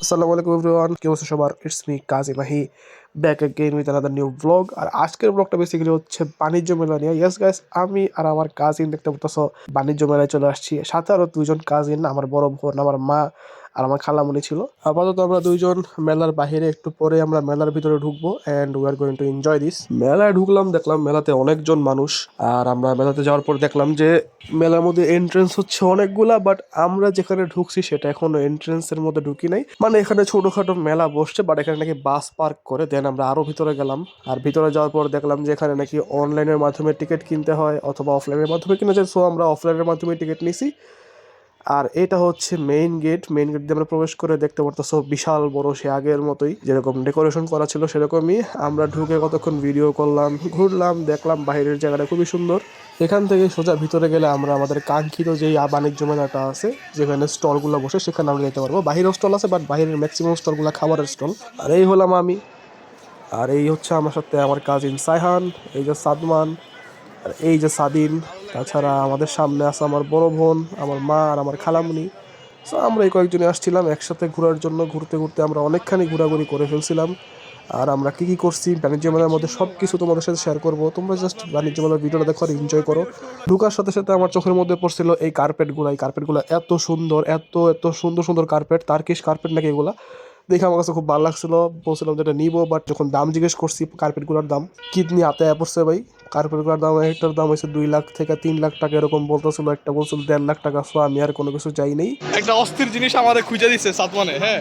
আসসালামু আলাইকুম এভরিওয়ান, কি অবস্থা সবার? It's me Kazi Mahi, back again with another new blog. আর আজকের ব্লগটা বেসিক্যালি হচ্ছে বাণিজ্য মেলা নিয়ে। ইয়েস গাইস, আমি আর আমার কাজিন দেখতে পারতেছো বাণিজ্য মেলায় চলে আসছি। সাথে আরো দুইজন কাজিন, আমার বড় বোন, আমার মা আর আমার খালামণি ছিল। আপাতত আমরা দুইজন মেলার বাইরে, একটু পরে আমরা মেলার ভিতরে ঢুকবো and we are going to enjoy this. মেলায় ঢুকলাম, দেখলাম মেলাতে অনেকজন মানুষ। আর আমরা মেলাতে যাওয়ার পর দেখলাম যে মেলার মধ্যে এন্ট্রেন্স হচ্ছে অনেকগুলা, বাট আমরা যেখানে ঢুকছি সেটা এখনো এন্ট্রেন্সের মধ্যে ঢুকি নাই। মানে এখানে ছোটখাটো মেলা বসছে, বাট এখানে নাকি বাস পার্ক করে দেন আমরা আরো ভিতরে গেলাম। আর ভিতরে যাওয়ার পর দেখলাম যে এখানে নাকি অনলাইনের মাধ্যমে টিকিট কিনতে হয় অথবা অফলাইনের মাধ্যমে কিনা যায়। সো আমরা অফলাইনের মাধ্যমে টিকিট নিছি। আর এটা হচ্ছে মেইন গেট। মেইন গেট দিয়ে আমরা প্রবেশ করে দেখতে পারতেছো বিশাল বড়, সে আগের মতোই যেরকম ডেকোরেশন করা ছিল সেরকমই। আমরা ঢুকে কতক্ষণ ভিডিও করলাম, ঘুরলাম, দেখলাম বাইরের জায়গাটা খুবই সুন্দর। এখান থেকে সোজা ভিতরে গেলে আমরা আমাদের কাঙ্ক্ষিত যেই বাণিজ্য মেলাটা আছে, যেখানে স্টলগুলো বসে, সেখানে আমরা যেতে পারবো। বাহিরেও স্টল আছে, বাট বাহিরের ম্যাক্সিমাম স্টলগুলো খাবারের স্টল। আর এই হলাম আমি, আর এই হচ্ছে আমার সাথে আমার কাজিন সাইহান, এই যে সাদমান, আর এই যে সাদিন। তাছাড়া আমাদের সামনে আছে আমার বড় বোন, আমার মা আর আমার খালামুনি। সো আমরা এই কয়েকজনে আসছিলাম একসাথে ঘোরার জন্য। ঘুরতে ঘুরতে আমরা অনেকখানি ঘোরাঘুরি করে ফেলছিলাম। আর আমরা কি কি করছি বাণিজ্য মেলার মধ্যে সব কিছু তোমাদের সাথে শেয়ার করবো। তোমরা জাস্ট বাণিজ্য মেলার ভিডিওটা দেখো আর এনজয় করো। ঢুকার সাথে সাথে আমার চোখের মধ্যে পড়ছিল এই কার্পেটগুলো। এই কার্পেটগুলো এত সুন্দর, এত এত সুন্দর সুন্দর কার্পেট, তার্কিশ কার্পেট নাকি এগুলা। দেখে আমার কাছে খুব ভালো লাগছিল, বলছিলাম যে এটা নিবো। বাট যখন দাম জিজ্ঞেস করছি কার্পেটগুলোর দাম, কিডনি হাতে পড়ছে ভাই। কার্পেটগুলোর দাম একটার দাম হয়েছে 2 লাখ থেকে 3 লাখ টাকা এরকম বলতেছিল, একটা বলছিল 1.5 লাখ টাকা। সো আমি আর কোনো কিছু চাই নেই। একটা অস্থির জিনিস আমাদের খুঁজে দিচ্ছে সাতমানে। হ্যাঁ,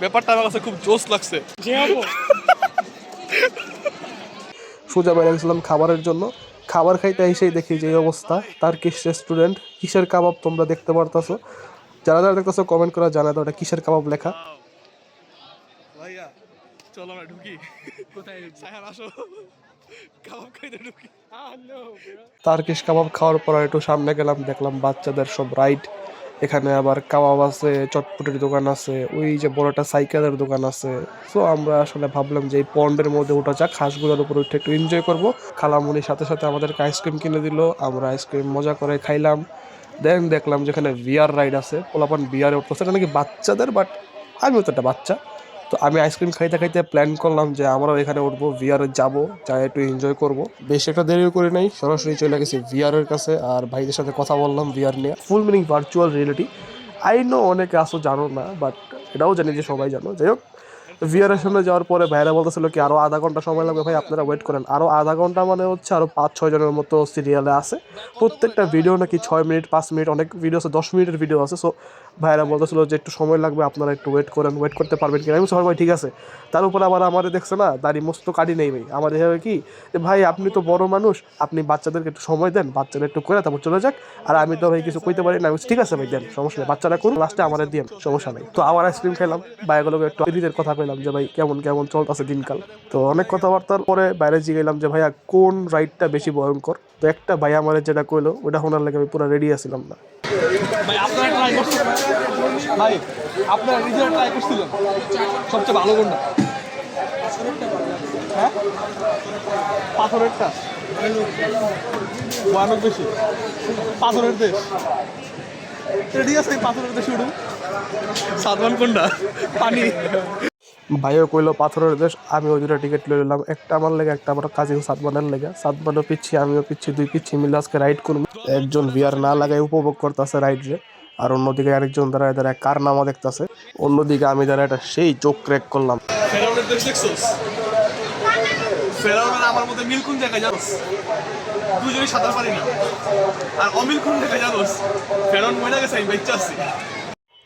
ব্যাপারটা আমার কাছে খুব জোশ লাগছে। সোজা বেড়ে গেছিলাম খাবারের জন্য। খাবার খাইতে এসেই দেখি যে এই অবস্থা। তার্কিশ রেস্টুরেন্ট, কিসের কাবাব তোমরা দেখতে পারতাছো। যারা যারা দেখতেছো কমেন্ট করে জানাতো ওটা কিসের কাবাব লেখা। ভাইয়া চলো আমরা ঢুকি। কোথায় সাহার আসো, কাবাব খাইতে ঢুকি। তার্কিশ কাবাব খাওয়ার পর একটু সামনে গেলাম, দেখলাম বাচ্চাদের সব রাইড। এখানে আবার কাবাব আছে, চটপটির দোকান আছে, ওই যে বড় একটা সাইকেলের দোকান আছে। সো আমরা আসলে ভাবলাম যে এই পন্ডের মধ্যে ওঠা যাক, হাঁসগুলোর উপর উঠে একটু এনজয় করবো। খালামুনির সাথে সাথে আমাদেরকে আইসক্রিম কিনে দিল, আমরা আইসক্রিম মজা করে খাইলাম। দেন দেখলাম যেখানে ভিআর রাইড আছে, পোলাপান বিয়ারে উঠতেছে। এটা নাকি বাচ্চাদের, বাট আমিও তো একটা বাচ্চা। তো আমি আইসক্রিম খাইতে খাইতে প্ল্যান করলাম যে আমরাও এখানে উঠবো, ভিআরে যাবো, যাই একটু এনজয় করবো। বেশ একটা দেরিও করে নাই, সরাসরি চলে গেছি ভিআর এর কাছে। আর ভাইদের সাথে কথা বললাম ভিআর নিয়ে, full meaning virtual reality. I know অনেকে আসো জানো না, বাট এটাও জানি যে সবাই জানো। যাই হোক, ভিআরের সামনে যাওয়ার পরে ভাইরা বলতেছিল কি আরো আধা ঘন্টা সময় লাগবে। ভাই আপনারা ওয়েট করেন। আরো আধা ঘন্টা মানে হচ্ছে আরো 5-6 জনের মতো সিরিয়ালে আছে। প্রত্যেকটা ভিডিও নাকি 6 মিনিট 5 মিনিট, অনেক ভিডিও আছে 10 মিনিটের ভিডিও আছে। সো ভাইরা বলতেছিল যে একটু সময় লাগবে, আপনারা একটু ওয়েট করেন, ওয়েট করতে পারবেন কিনা। আমি সবাই ভাই ঠিক আছে। তার উপর আবার আমাদের দেখছে না, দাড়ি মস্ত কাটি নেই ভাই। আমাদের হবে কি যে ভাই আপনি তো বড় মানুষ, আপনি বাচ্চাদেরকে একটু সময় দেন, বাচ্চারা একটু করে তারপর চলে যাক। আর আমি তো ভাই কিছু কইতে পারি না। আমি ঠিক আছে ভাই দেন, সমস্যা নেই, বাচ্চারা করুন, লাস্টে আমাদের দিয়ে সমস্যা নেই। তো আবার আইসক্রিম খেলাম, ভাইগুলোকে একটু ঈদের কথা পেলাম যে ভাই কেমন কেমন চলতেছে দিনকাল। তো অনেক কথাবার্তার পরে বাইরে জিগাইলাম যে ভাইয়া কোন রাইডটা বেশি ভয়ঙ্কর। তো একটা ভাই আমার যেটা কইলো ওটা শোনার লাগে আমি পুরো রেডি আছিলাম না। ভাই আপনারা ট্রাই করছিলেন, ভাই আপনারা নিজেরা ট্রাই করছিলেন, সবচেয়ে ভালো কোনটা? হ্যাঁ, পাথরেরটা ভয়ানক বেশি। পাথরের দেশ রেডি আছে, পাথরের দেশ উঠুন। সাতমান কোনটা? পানি। ভাইও কইলো পাথরের দেশ। আমি ওই দুটো টিকিট লয়ে নিলাম, একটা আমার লেগে, একটা আমার কাজিন সাদমানের লেগে। সাদমানও পিচ্ছি, আমিও পিচ্ছি, দুই পিচ্ছি মিলে আজকে রাইড করবো। একজন ভিআর না লাগাই উপভোগ করতেছে রাইড রে, আর অন্যদিকে আরেকজন দাঁড়ায় দাঁড়ায় কার নামা দেখতেছে। অন্যদিকে আমি দাঁড়ায় একটা সেই চোখ ক্র্যাক করলাম। ফেরাউনের দেশ দেখছোস? ফেরাউনের আমার মধ্যে মিল কোন জায়গায় জানোস? দুজনই সাঁতার পারি না। আর অমিল কোন জায়গায় জানোস? ফেরাউন মরে গেছে, আমি বেঁচে আছি।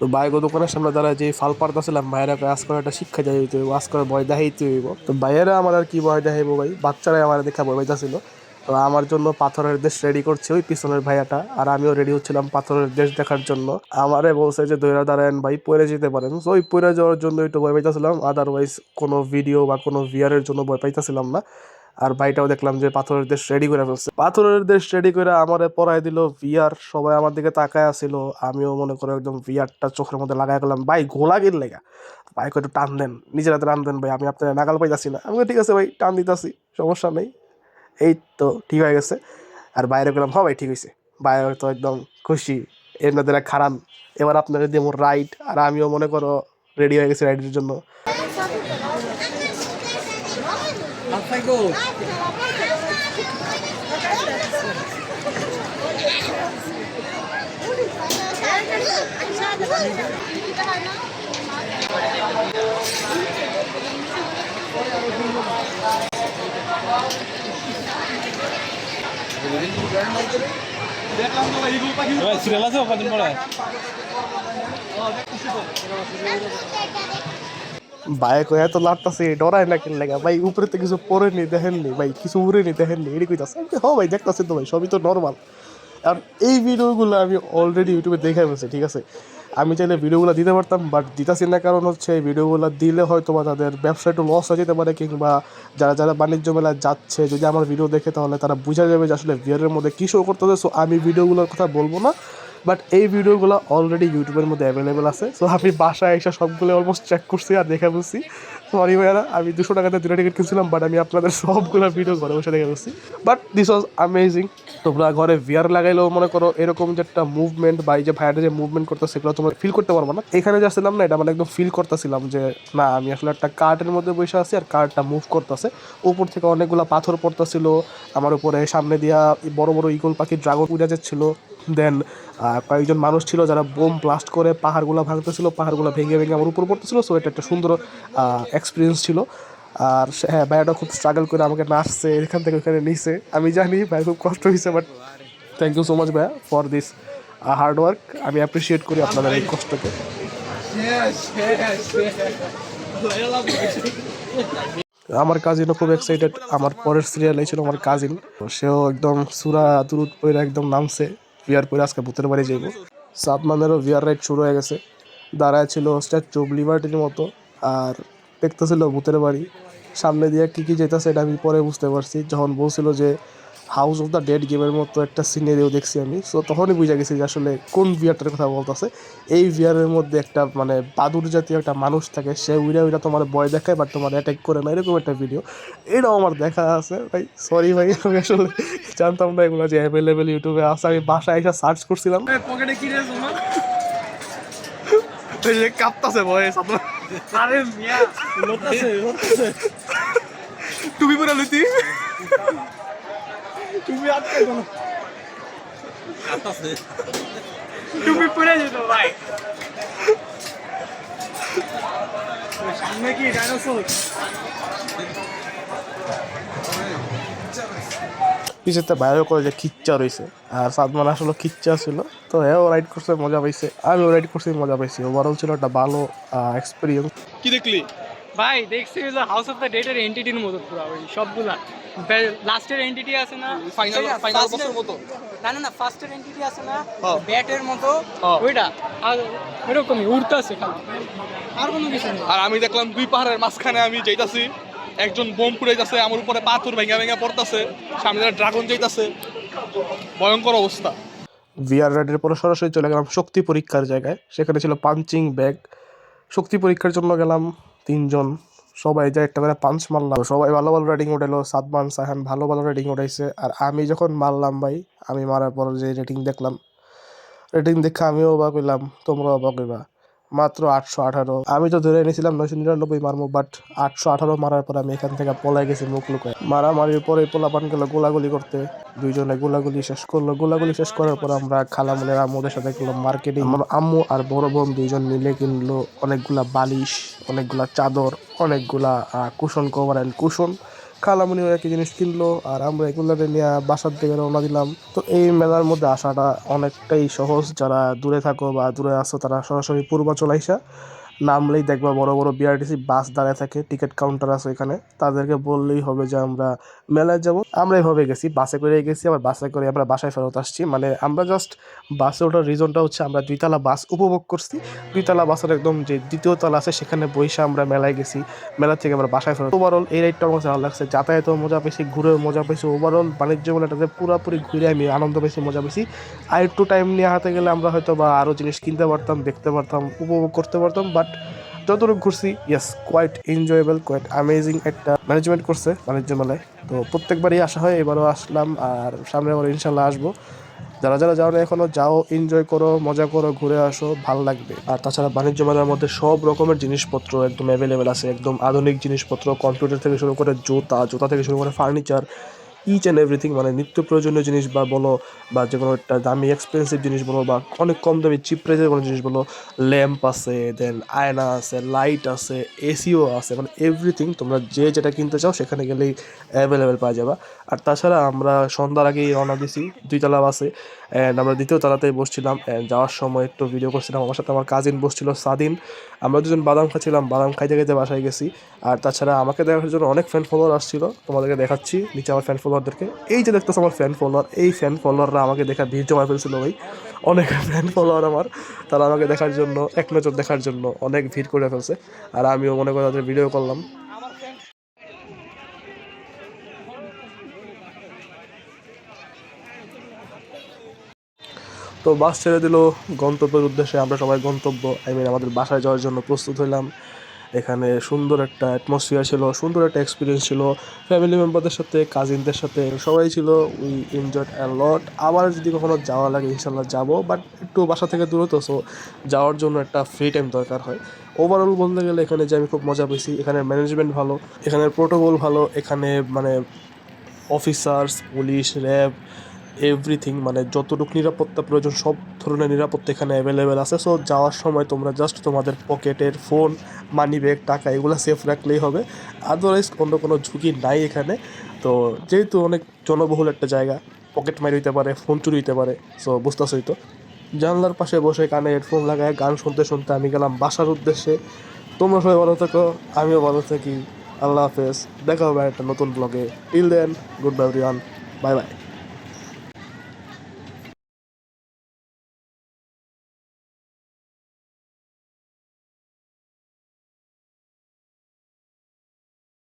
তো বাইগো দোকানের সামনে দাঁড়ায় যে ফাল পারতেছিলাম, ভাইয়েরা আজ করে একটা শিক্ষা যাই হইতে হইব, আজ করে ভয় দেখাইতে হইব। তো ভাইয়েরা আমার আর কি ভয় দেখাইবো ভাই, বাচ্চারাই আমার দেখা ভয় পাইতেছিল। তো আমার জন্য পাথরের দেশ রেডি করছে ওই পিছনের ভাইয়াটা, আর আমিও রেডি হচ্ছিলাম পাথরের দেশ দেখার জন্য। আমারে বলছে যে দৈরা দাঁড়ান ভাই, পড়ে যেতে পারেন। তো ওই পড়ে যাওয়ার জন্য একটু ভয় পাইতেছিলাম, আদারওয়াইজ কোনো ভিডিও বা কোনো ভিআরের জন্য ভয় পাইতেছিলাম না। আর ভাইটাও দেখলাম যে পাথরের দেশ রেডি করে ফেলছে। পাথরের দেশ রেডি করে আমারে পরাই দিল ভিআর। সবাই আমার দিকে তাকায় আছিল, আমিও মনে করো একদম ভিআরটা চোখের মধ্যে লাগাই গেলাম। ভাই ঘোলা গেল লেগা, ভাই একটু টান দেন, নিজের হাতে টান দেন ভাই, আমি আপনার নাগাল পাইতাছি না। আমি ঠিক আছে ভাই, টান দিতাছি, সমস্যা নেই। এই তো ঠিক হয়ে গেছে। আর বাইরে গেলাম, হ্যাঁ ভাই ঠিক হয়েছে। বাইরে তো একদম খুশি, এর মধ্যে খারান, এবার আপনারা দিয়ে মোর রাইড। আর আমিও মনে করো রেডি হয়ে গেছি রাইডের জন্য। দেখলাম তো ইগল পাখি সিরিয়াল আছে কদিন পরে বাইক হয়ে তো লাটতাছে ডরায় না কেন লাগা ভাই, উপরে তো কিছু পরে নি দেখেননি ভাই, কিছু উড়ে নি দেখেননি, এটি কইতাছে হ্যাঁ ভাই দেখতাছি তো ভাই, সবই তো নর্মাল। আর এই ভিডিওগুলো আমি অলরেডি ইউটিউবে দেখে ফেলছি, ঠিক আছে। আমি চাইলে ভিডিওগুলো দিতে পারতাম, বাট দিতাছি না, কারণ হচ্ছে এই ভিডিওগুলো দিলে হয়তো বা তাদের ব্যবসা একটু লস হয়ে যেতে পারে, কিংবা যারা যারা বাণিজ্য মেলায় যাচ্ছে যদি আমার ভিডিও দেখে তাহলে তারা বুঝা যাবে যে আসলে ভিডিওর মধ্যে কী শো করতেছে। সো আমি ভিডিওগুলোর কথা বলবো না, বাট এই ভিডিওগুলো অলরেডি ইউটিউবের মধ্যে অ্যাভেলেবেল আছে। সো আমি বাসায় এসে সবগুলো অলমোস্ট চেক করছি আর দেখে বলছি। সরি ভাইয়ারা, আমি 200 টাকাতে 2টা টিকিট কিনছিলাম, বাট আমি আপনাদের সবগুলো ভিডিও ঘরে বসে দেখে বলছি। But this was amazing. তোমরা ঘরে ভিআর লাগাইলেও মনে করো এরকম যে একটা মুভমেন্ট বা এই যে ভাইয়াটা যে মুভমেন্ট করতেছে সেগুলো তোমরা ফিল করতে পারবো না। এখানে যাচ্ছিলাম না, এটা মানে একদম ফিল করতেছিলাম যে না আমি আসলে একটা কার্টের মধ্যে বসে আছি আর কার্টটা মুভ করতেছে। উপর থেকে অনেকগুলো পাথর পড়তেছিল আমার উপরে, সামনে দিয়া বড় বড় ইগল পাখি ড্রাগন উড়ে যাচ্ছিল। দেন কয়েকজন মানুষ ছিল যারা বোম ব্লাস্ট করে পাহাড়গুলো ভাঙতেছিল, পাহাড়গুলো ভেঙে ভেঙে আমার উপর পড়তেছিল। সো এটা একটা সুন্দর এক্সপিরিয়েন্স ছিল। আর হ্যাঁ, ভাইয়াটা খুব স্ট্রাগল করে আমাকে নাচছে এখান থেকে ওখানে নিছে। আমি জানি ভাই খুব কষ্ট হয়েছে, but thank you so much ভাইয়া ফর দিস হার্ড ওয়ার্ক। আমি অ্যাপ্রিসিয়েট করি আপনাদের এই কষ্টকে। আমার কাজিনও খুব এক্সাইটেড, আমার পরের সিরিয়াল ছিল আমার কাজিন, সেও একদম সুরা দুরুদ পইরা একদম নামছে ভিআর পরে আজকে ভূতের বাড়ি যাইব। সাদমানেরও ভিআর রাইড শুরু হয়ে গেছে, দাঁড়ায় ছিল স্ট্যাচু অফ লিবার্টির মতো আর দেখতেছিল ভূতের বাড়ি। সামনে দিয়ে কী কী যেতেছে এটা আমি পরে বুঝতে পারছি, যখন বলছিল যে হাউস অফ দ্য ডেড গেমের মতো একটা সিনারিও দেখছি আমি। সো তখনই বুঝে গেছি যে আসলে কোন ভিআরটার কথা বলতেছে। এই ভিআরের মধ্যে একটা মানে বাদুর জাতীয় একটা মানুষ থাকে, সে উইরা উইরা তোমার ভয় দেখায় বাট তোমার অ্যাটাক করে না, এরকম একটা ভিডিও। এটাও আমার দেখা আছে ভাই, সরি ভাই, আমি আসলে জানতাম না এগুলো যে অ্যাভেলেবেল ইউটিউবে আছে। আমি বাসায় এসে সার্চ করছিলাম, পকেটে কি রে তোমার কাঁপতাছে ভয়ে। আরে মিয়া লতাছে লতাছে টুপি পরে লইতি, তুমি আটকে দাও আতাছে তুমি পড়ে যেত ভাই সামনে কি ডাইনোসর পিছেতে বাইরে করে যে খিচ্চা রয়েছে, আর সাদমান আসলে খিচ্চা ছিল। তো হ্যাঁ, ও রাইড করছে মজা পাইছে, আমিও রাইড করছি মজা পাইছি। ওভারঅল ছিল একটা ভালো এক্সপিরিয়েন্স। কি দেখলি ভাই দেখছি হলো হাউস অফ দ্য ডেডের এন্টিটির মতো পুরো ওই সবগুলা লাস্টের এন্টিটি আছে না ফাইনাল ফাইনাল বছর মতো না না না ফার্স্টের এন্টিটি আছে না হ্যাঁ। ব্যাটের মতো হ্যাঁ। ওইটা আর এরকমই উড়তাছে খালি আর কোনো কিছু নেই। আর আমি দেখলাম দুই পাহাড়ের মাঝখানে আমি যাইতাছি, একজন বোম ফুটাইতাছে, আমার উপরে পাথর ভেঙে ভেঙে পড়তাছে, সামনে ড্রাগন যাইতাছে, ভয়ঙ্কর অবস্থা। ভিআর রাইডের পরে সরাসরি চলে গেলাম শক্তি পরীক্ষার জায়গায়। সেখানে ছিল পাঞ্চিং ব্যাগ। শক্তি পরীক্ষার জন্য গেলাম 3 জন, সবাই যা একটা করে পাঞ্চ মারলাম। সবাই ভালো ভালো রাইডিং উঠাইলো, সাদমান সাহান ভালো ভালো রাইডিং উঠাইছে। আর আমি যখন মারলাম ভাই, আমি মারার পর যে রেটিং দেখলাম, রেটিং দেখে আমিও অবাক হইলাম, তোমরা অবাক হইবা। মাত্র 818। আমি তো ধরে নিয়েছিলাম 999 মারবো, বাট 818 মারার পর আমি এখান থেকে পলাই গেছি মুখ লুকায়। মারামারির পরে পোলাপান গেল গোলাগুলি করতে, 2জনে গোলাগুলি শেষ করলো। গোলাগুলি শেষ করার পর আমরা খালামুলের আম্মুদের সাথে গেলাম মার্কেটিং। আমার আম্মু আর বড় বোন 2জন মিলে কিনলো অনেকগুলা বালিশ, অনেকগুলা চাদর, অনেকগুলা কুশন কভার অ্যান্ড কুশন। খালামুনিও একই জিনিস কিনলো আর আমরা এগুলোকে নিয়ে বাসার দিকে রওনা দিলাম। তো এই মেলার মধ্যে আসাটা অনেকটাই সহজ। যারা দূরে থাকো বা দূরে আসো তারা সরাসরি পূর্বাচল আইসা নামলেই দেখবা বড় বড় বিআরটিসি বাস দাঁড়ায় থাকে, টিকিট কাউন্টার আছে এখানে। তাদেরকে বললেই হবে যে আমরা মেলায় যাব। আমরা এইভাবে গেছি, বাসে করে গেছি, আবার বাসে করে আমরা বাসায় ফেরত আসছি। মানে আমরা জাস্ট বাসে ওঠার রিজনটা হচ্ছে আমরা 2তলা বাস উপভোগ করছি। 2তলা বাসের একদম যে 2য় তলা আছে সেখানে বইসা আমরা মেলায় গেছি, মেলা থেকে আমরা বাসায় ফেরত। ওভারঅল এই রাইডটা আমার কাছে ভালো লাগছে, যাতায়াতেও মজা পেয়েছি, ঘুরেও মজা পেয়েছি। ওভারঅল বাণিজ্য মেলাটাতে পুরোপুরি ঘুরে আমি আনন্দ পেয়েছি, মজা পেয়েছি। আর একটু টাইম নিয়ে হাতে গেলে আমরা হয়তো বা আরও জিনিস কিনতে পারতাম, দেখতে পারতাম, উপভোগ করতে পারতাম। বাট যতটুকু ঘুরছি, yes, quite enjoyable, quite amazing একটা ম্যানেজমেন্ট করছে বাণিজ্য মেলায়। তো প্রত্যেকবারই আসা হয়, এবারও আসলাম আর সামনে আবার ইনশাল্লাহ আসবো। যারা যারা যাও না এখনো যাও, এনজয় করো, মজা করো, ঘুরে আসো, ভালো লাগবে। আর তাছাড়া বাণিজ্য মেলার মধ্যে সব রকমের জিনিসপত্র একদম অ্যাভেলেবেল আছে, একদম আধুনিক জিনিসপত্র, কম্পিউটার থেকে শুরু করে জুতা, জুতা থেকে শুরু করে ফার্নিচার, ইচ অ্যান্ড এভরিথিং, মানে নিত্য প্রয়োজনীয় জিনিস বা বলো, বা যে কোনো একটা দামি এক্সপেন্সিভ জিনিস বলো, বা অনেক কম দামি চিপ প্রাইসের কোনো জিনিস বলো, ল্যাম্প আছে, দেন আয়না আছে, লাইট আছে, এসিও আছে, মানে এভরিথিং তোমরা যে যেটা কিনতে চাও সেখানে গেলেই অ্যাভেলেবেল পাওয়া যাবে। আর তাছাড়া আমরা সন্ধ্যার আগেই রওনা দিছি 2 তলা বাসে, অ্যান্ড আমরা 2য় তলাতেই বসছিলাম। অ্যান্ড যাওয়ার সময় একটু ভিডিও করছিলাম, আমার সাথে আমার কাজিন বসছিল সাদিন। আমরা দুজন বাদাম খাচ্ছিলাম, বাদাম খাইতে খাইতে বাসায় গেছি। আর তাছাড়া আমাকে দেখার জন্য অনেক ফ্যান ফলোয়ার আসছিল, তোমাদেরকে দেখাচ্ছি নিচে আমার ফ্যান ফলোয়ারদেরকে। এই যে দেখতেছো আমার ফ্যান ফলোয়ার, এই ফ্যান ফলোয়াররা আমাকে দেখা ভিড় জমা ফেলছিল ভাই, অনেক ফ্যান ফলোয়ার আমার। তারা আমাকে দেখার জন্য, এক নজর দেখার জন্য অনেক ভিড় করে ফেলছে। আর আমিও মনে করে তাদের ভিডিও করলাম। তো বাস ছেড়ে দিল গন্তব্যের উদ্দেশ্যে, আমরা সবাই গন্তব্য আমাদের বাসায় যাওয়ার জন্য প্রস্তুত হইলাম। এখানে সুন্দর একটা অ্যাটমসফিয়ার ছিল, সুন্দর একটা এক্সপিরিয়েন্স ছিল, ফ্যামিলি মেম্বারদের সাথে, কাজিনদের সাথে সবাই ছিল। উই এনজয়েড অ্যাট লট। আবার যদি কখনো যাওয়া লাগে ইনশাল্লাহ যাবো, বাট একটু বাসা থেকে দূরে তো, সো যাওয়ার জন্য একটা ফ্রি টাইম দরকার হয়। ওভারঅল বলতে গেলে এখানে যে আমি খুব মজা পেয়েছি, এখানের ম্যানেজমেন্ট ভালো, এখানের প্রোটোকল ভালো, এখানে মানে অফিসার্স, পুলিশ, র্যাব, এভরিথিং, মানে যতটুকু নিরাপত্তা প্রয়োজন সব ধরনের নিরাপত্তা এখানে অ্যাভেলেবেল আছে। সো যাওয়ার সময় তোমরা জাস্ট তোমাদের পকেটের ফোন, মানি ব্যাগ, টাকা এগুলো সেফ রাখলেই হবে। আদারওয়াইজ অন্য কোনো ঝুঁকি নাই এখানে। তো যেহেতু অনেক জনবহুল একটা জায়গা, পকেট মারি হইতে পারে, ফোন চুরি হইতে পারে, সো বুঝতেছই তো। জানলার পাশে বসে কানে হেডফোন লাগায় গান শুনতে শুনতে আমি গেলাম বাসার উদ্দেশ্যে। তোমরা সবাই ভালো থাকো, আমিও ভালো থাকি। আল্লাহ হাফেজ, দেখা হবে একটা নতুন ব্লগে। Till then, good bye everyone, bye by.